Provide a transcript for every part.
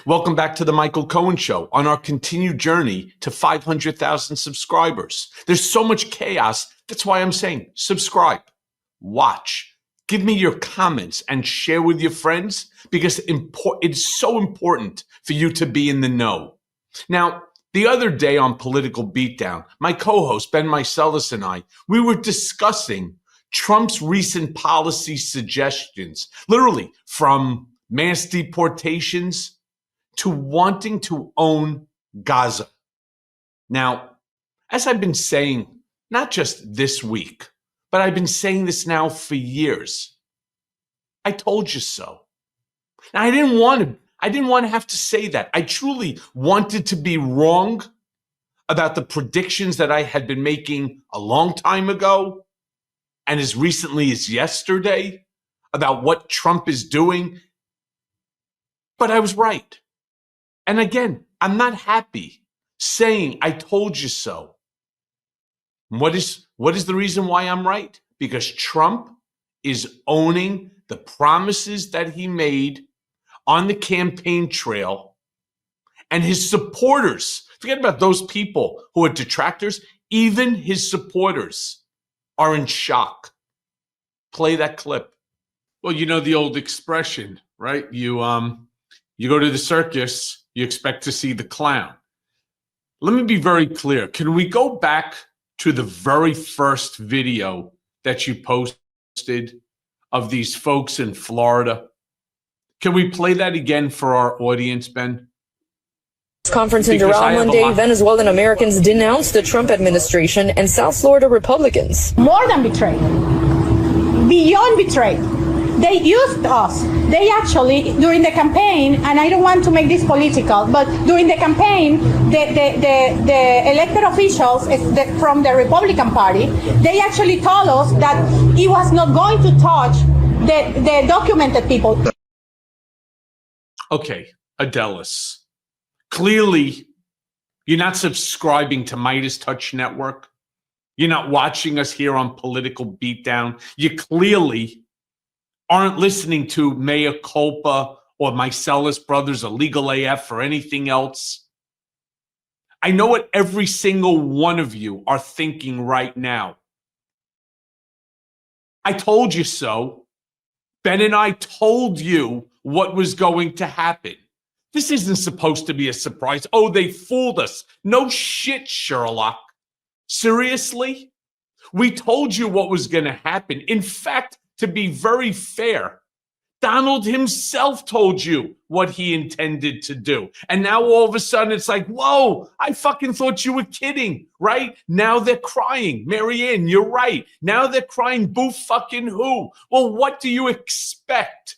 Welcome back to the Michael Cohen Show on our continued journey to 500,000 subscribers. There's so much chaos. That's why I'm saying subscribe, watch, give me your comments and share with your friends because it's so important for you to be in the know. Now, the other day on Political Beatdown, my co-host Ben Meiselas and I, we were discussing Trump's recent policy suggestions, literally from mass deportations to wanting to own Gaza. Now, as I've been saying, not just this week, but I've been saying this now for years. I told you so. Now, I didn't want to have to say that. I truly wanted to be wrong about the predictions that I had been making a long time ago and as recently as yesterday about what Trump is doing. But I was right. And again, I'm not happy saying I told you so. What is the reason why I'm right? Because Trump is owning the promises that he made on the campaign trail, and his supporters, forget about those people who are detractors, even his supporters are in shock. Play that clip. Well, you know the old expression, right? You go to the circus, you expect to see the clown. Let me be very clear. Can we go back to the very first video that you posted of these folks in Florida? Can we play that again for our audience, Ben? Conference in Doral Monday, Venezuelan Americans denounced the Trump administration and South Florida Republicans. More than betrayed, beyond betrayed. They used us. They actually, during the campaign, and I don't want to make this political, but during the campaign, the elected officials from the Republican Party, they actually told us that he was not going to touch the documented people. Okay, Adelis. Clearly, you're not subscribing to Midas Touch Network. You're not watching us here on Political Beatdown. You clearly aren't listening to Mea Culpa or Meiselas Brothers or Legal AF or anything else. I know what every single one of you are thinking right now. I told you so. Ben and I told you what was going to happen. This isn't supposed to be a surprise. Oh, they fooled us. No shit, Sherlock. Seriously? We told you what was going to happen. In fact, to be very fair, Donald himself told you what he intended to do. And now all of a sudden it's like, whoa, I fucking thought you were kidding, right? Now they're crying. Marianne, you're right. Now they're crying, boo fucking who? Well, what do you expect?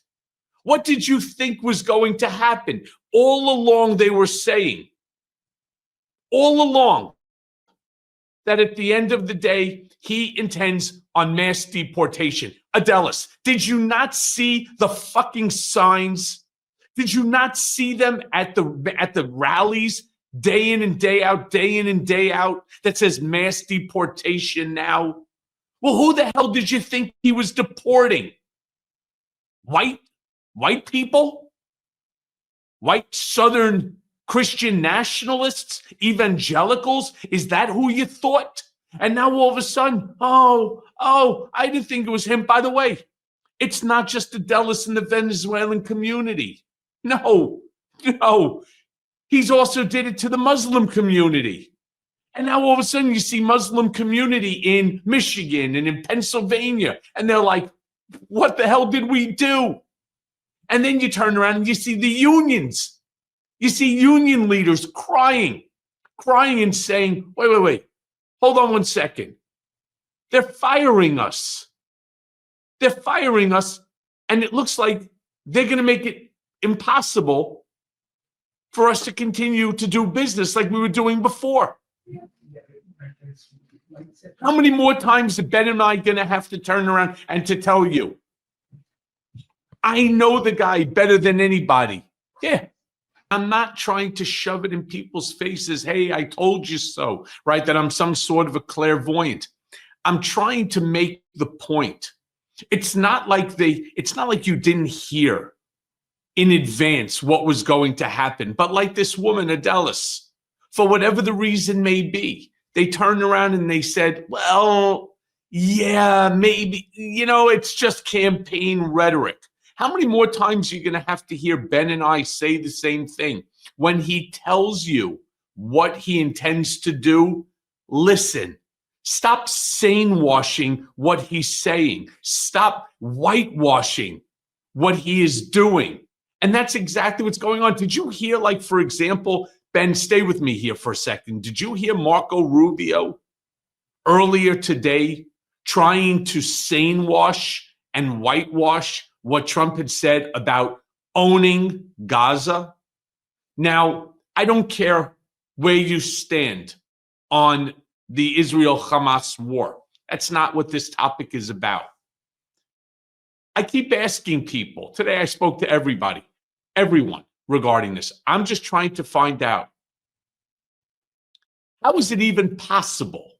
What did you think was going to happen? All along they were saying, all along, that at the end of the day, he intends on mass deportation. Adelis, did you not see the fucking signs? Did you not see them at the rallies day in and day out that says mass deportation now? Well, who the hell did you think he was deporting? White people? White Southern Christian nationalists? Evangelicals? Is that who you thought? And now all of a sudden, oh, I didn't think it was him. By the way, it's not just Adelis in the Venezuelan community. No. He's also did it to the Muslim community. And now all of a sudden you see Muslim community in Michigan and in Pennsylvania. And they're like, what the hell did we do? And then you turn around and you see the unions. You see union leaders crying and saying, wait. Hold on one second. They're firing us. And it looks like they're going to make it impossible for us to continue to do business like we were doing before. How many more times are Ben and I going to have to turn around and to tell you? I know the guy better than anybody. Yeah. I'm not trying to shove it in people's faces. Hey, I told you so, right? That I'm some sort of a clairvoyant. I'm trying to make the point. It's not like you didn't hear in advance what was going to happen. But like this woman, Adelis, for whatever the reason may be, they turned around and they said, well, yeah, maybe, it's just campaign rhetoric. How many more times are you going to have to hear Ben and I say the same thing? When he tells you what he intends to do, listen. Stop sane-washing what he's saying. Stop whitewashing what he is doing. And that's exactly what's going on. Did you hear, like, for example, Ben, stay with me here for a second. Did you hear Marco Rubio earlier today trying to sane-wash and whitewash what Trump had said about owning Gaza? Now, I don't care where you stand on the Israel-Hamas war. That's not what this topic is about. I keep asking people. Today I spoke to everyone regarding this. I'm just trying to find out, how is it even possible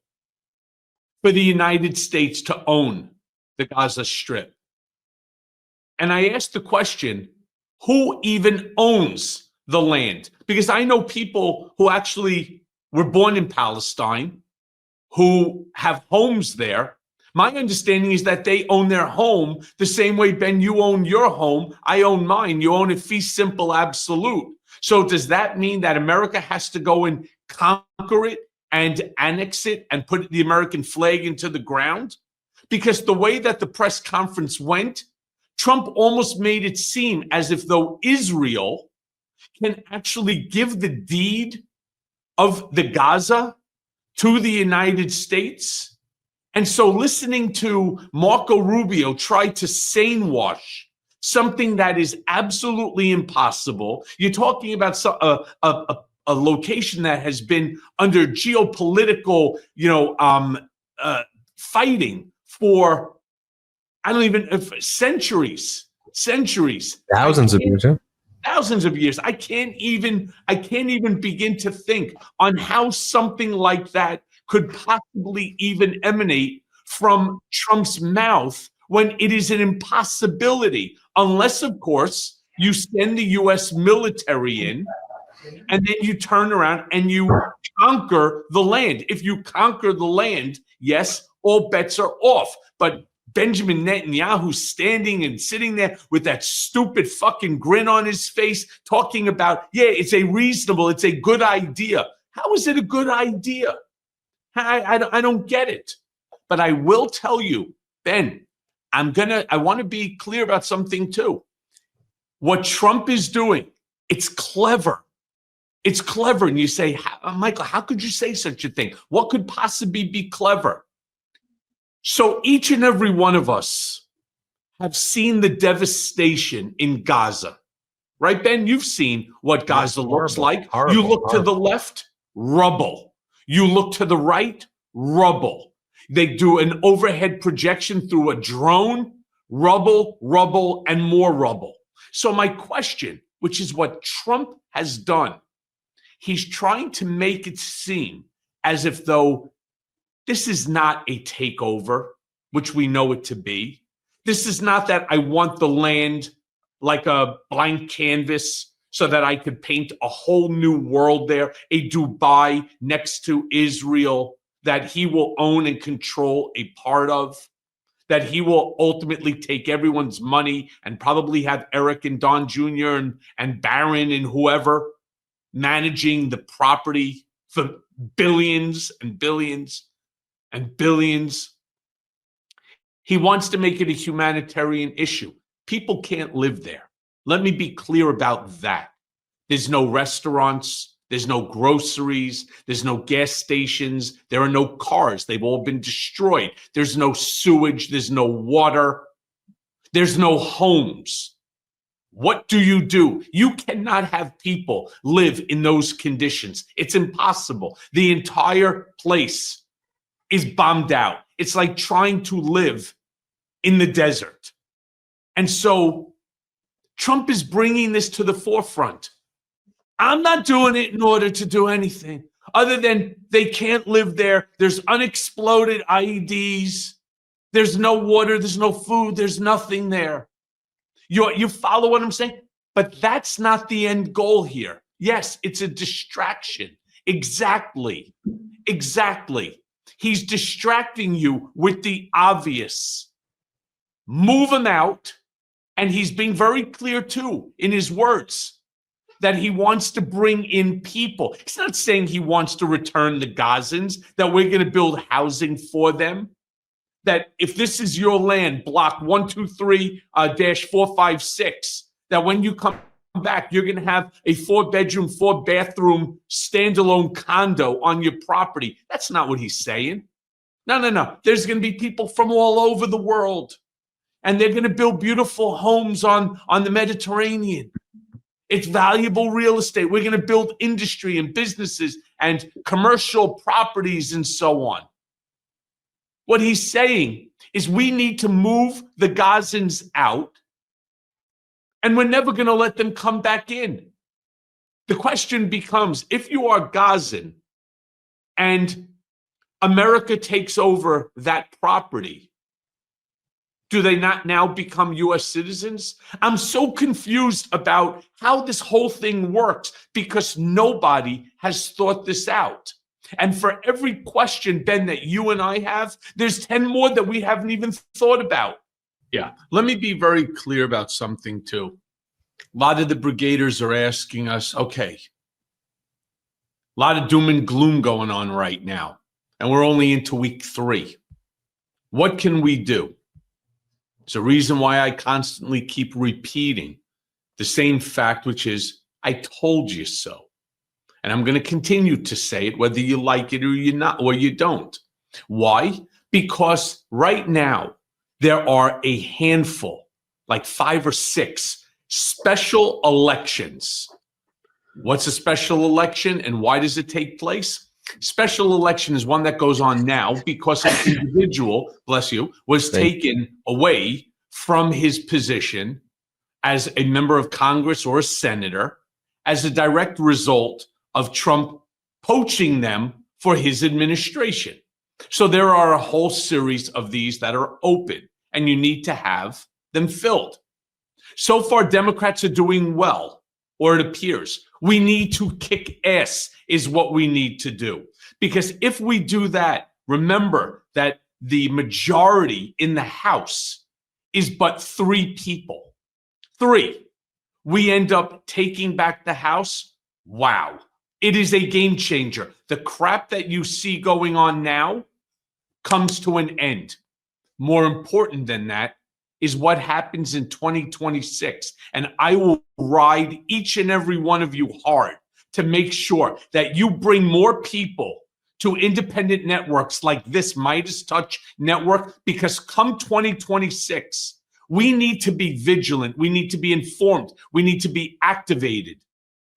for the United States to own the Gaza Strip? And I asked the question, who even owns the land? Because I know people who actually were born in Palestine, who have homes there. My understanding is that they own their home the same way, Ben, you own your home, I own mine. You own it fee simple absolute. So does that mean that America has to go and conquer it and annex it and put the American flag into the ground? Because the way that the press conference went, Trump almost made it seem as if though Israel can actually give the deed of the Gaza to the United States. And so listening to Marco Rubio try to sane-wash something that is absolutely impossible. You're talking about a location that has been under geopolitical, fighting for, centuries. Thousands of years, yeah. Thousands of years. I can't even begin to think on how something like that could possibly even emanate from Trump's mouth when it is an impossibility, unless, of course, you send the U.S. military in and then you turn around and you conquer the land. If you conquer the land, yes, all bets are off. But Benjamin Netanyahu standing and sitting there with that stupid fucking grin on his face, talking about, it's a good idea. How is it a good idea? I don't get it. But I will tell you, Ben, I want to be clear about something too. What Trump is doing, it's clever. It's clever. And you say, Michael, how could you say such a thing? What could possibly be clever? So each and every one of us have seen the devastation in Gaza. Right, Ben? You've seen what Gaza looks like. You look to the left, rubble. You look to the right, rubble. They do an overhead projection through a drone, rubble, and more rubble. So my question, which is what Trump has done, he's trying to make it seem as if though this is not a takeover, which we know it to be. This is not that I want the land like a blank canvas so that I could paint a whole new world there, a Dubai next to Israel that he will own and control a part of, that he will ultimately take everyone's money and probably have Eric and Don Jr. and Barron and whoever managing the property for billions and billions and billions. He wants to make it a humanitarian issue. People can't live there. Let me be clear about that. There's no restaurants. There's no groceries. There's no gas stations. There are no cars. They've all been destroyed. There's no sewage. There's no water. There's no homes. What do? You cannot have people live in those conditions. It's impossible. The entire place is bombed out. It's like trying to live in the desert. And so Trump is bringing this to the forefront. I'm not doing it in order to do anything other than they can't live there. There's unexploded IEDs. There's no water. There's no food. There's nothing there. You follow what I'm saying? But that's not the end goal here. Yes, it's a distraction. Exactly. He's distracting you with the obvious. Move him out. And he's being very clear, too, in his words, that he wants to bring in people. He's not saying he wants to return the Gazans, that we're going to build housing for them, that if this is your land, block 123-456, that when you come back, you're going to have a 4-bedroom, 4-bathroom standalone condo on your property. That's not what he's saying. No. There's going to be people from all over the world, and they're going to build beautiful homes on the Mediterranean. It's valuable real estate. We're going to build industry and businesses and commercial properties and so on. What he's saying is we need to move the Gazans out, and we're never going to let them come back in. The question becomes, if you are Gazan and America takes over that property, do they not now become U.S. citizens? I'm so confused about how this whole thing works because nobody has thought this out. And for every question, Ben, that you and I have, there's 10 more that we haven't even thought about. Yeah, let me be very clear about something, too. A lot of the brigaders are asking us, okay, a lot of doom and gloom going on right now, and we're only into week 3. What can we do? It's a reason why I constantly keep repeating the same fact, which is, I told you so. And I'm going to continue to say it, whether you like it or you don't. Why? Because right now, there are a handful, like 5 or 6, special elections. What's a special election and why does it take place? Special election is one that goes on now because an individual, bless you, was taken away from his position as a member of Congress or a senator as a direct result of Trump poaching them for his administration. So there are a whole series of these that are open, and you need to have them filled. So far, Democrats are doing well, or it appears. We need to kick ass is what we need to do. Because if we do that, remember that the majority in the House is but 3 people. 3. We end up taking back the House. Wow. It is a game changer. The crap that you see going on now comes to an end. More important than that is what happens in 2026. And I will ride each and every one of you hard to make sure that you bring more people to independent networks like this Midas Touch network, because come 2026, we need to be vigilant. We need to be informed. We need to be activated.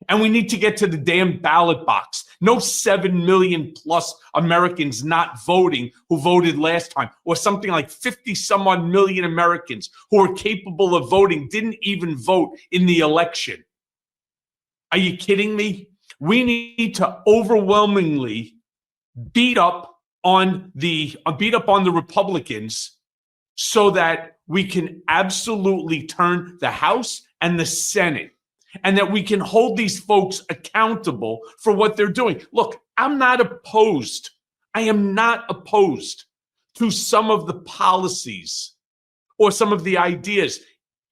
And we need to get to the damn ballot box. No 7 million plus Americans not voting who voted last time, or something like 50 some odd million Americans who are capable of voting didn't even vote in the election. Are you kidding me? We need to overwhelmingly beat up on the Republicans so that we can absolutely turn the House and the Senate, and that we can hold these folks accountable for what they're doing. Look, I'm not opposed. I am not opposed to some of the policies or some of the ideas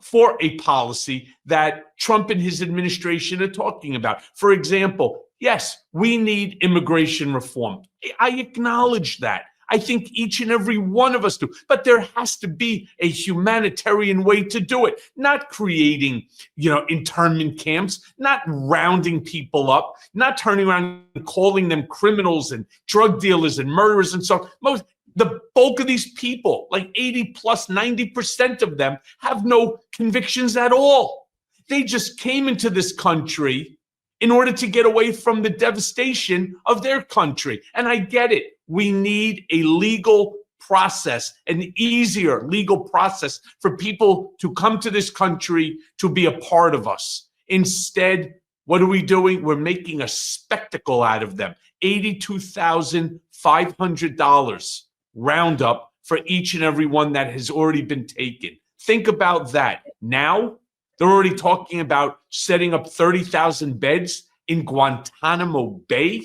for a policy that Trump and his administration are talking about. For example, yes, we need immigration reform. I acknowledge that. I think each and every one of us do. But there has to be a humanitarian way to do it, not creating, internment camps, not rounding people up, not turning around and calling them criminals and drug dealers and murderers and so on. The bulk of these people, like 80 plus 90% of them, have no convictions at all. They just came into this country in order to get away from the devastation of their country. And I get it. We need a legal process, an easier legal process for people to come to this country to be a part of us. Instead, what are we doing? We're making a spectacle out of them. $82,500 roundup for each and every one that has already been taken. Think about that. Now, They're already talking about setting up 30,000 beds in Guantanamo Bay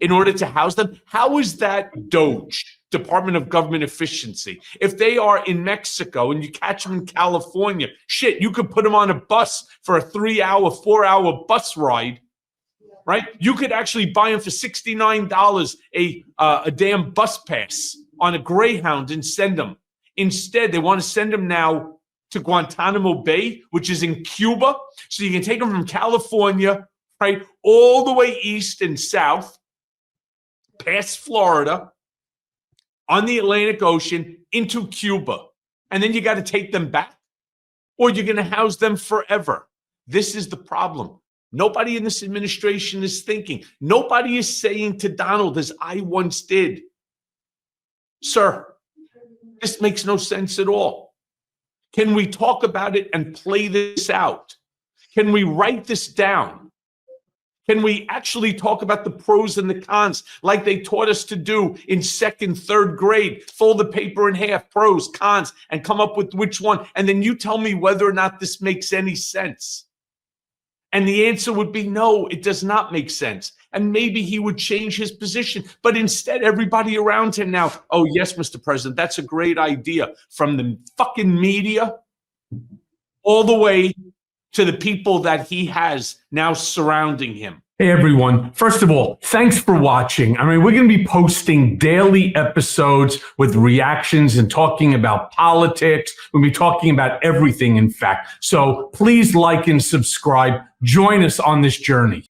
in order to house them. How is that DOGE, Department of Government Efficiency? If they are in Mexico and you catch them in California, shit, you could put them on a bus for a 3-hour, 4-hour bus ride, right? You could actually buy them for $69 a damn bus pass on a Greyhound and send them. Instead, they want to send them now to Guantanamo Bay, which is in Cuba. So you can take them from California, right, all the way east and south, past Florida, on the Atlantic Ocean, into Cuba. And then you got to take them back, or you're going to house them forever. This is the problem. Nobody in this administration is thinking. Nobody is saying to Donald, as I once did, sir, this makes no sense at all. Can we talk about it and play this out? Can we write this down? Can we actually talk about the pros and the cons like they taught us to do in 2nd, 3rd grade? Fold the paper in half, pros, cons, and come up with which one. And then you tell me whether or not this makes any sense. And the answer would be no, it does not make sense. And maybe he would change his position. But instead, everybody around him now, oh, yes, Mr. President, that's a great idea. From the fucking media all the way to the people that he has now surrounding him. Hey, everyone. First of all, thanks for watching. I mean, we're going to be posting daily episodes with reactions and talking about politics. We'll be talking about everything, in fact. So please like and subscribe. Join us on this journey.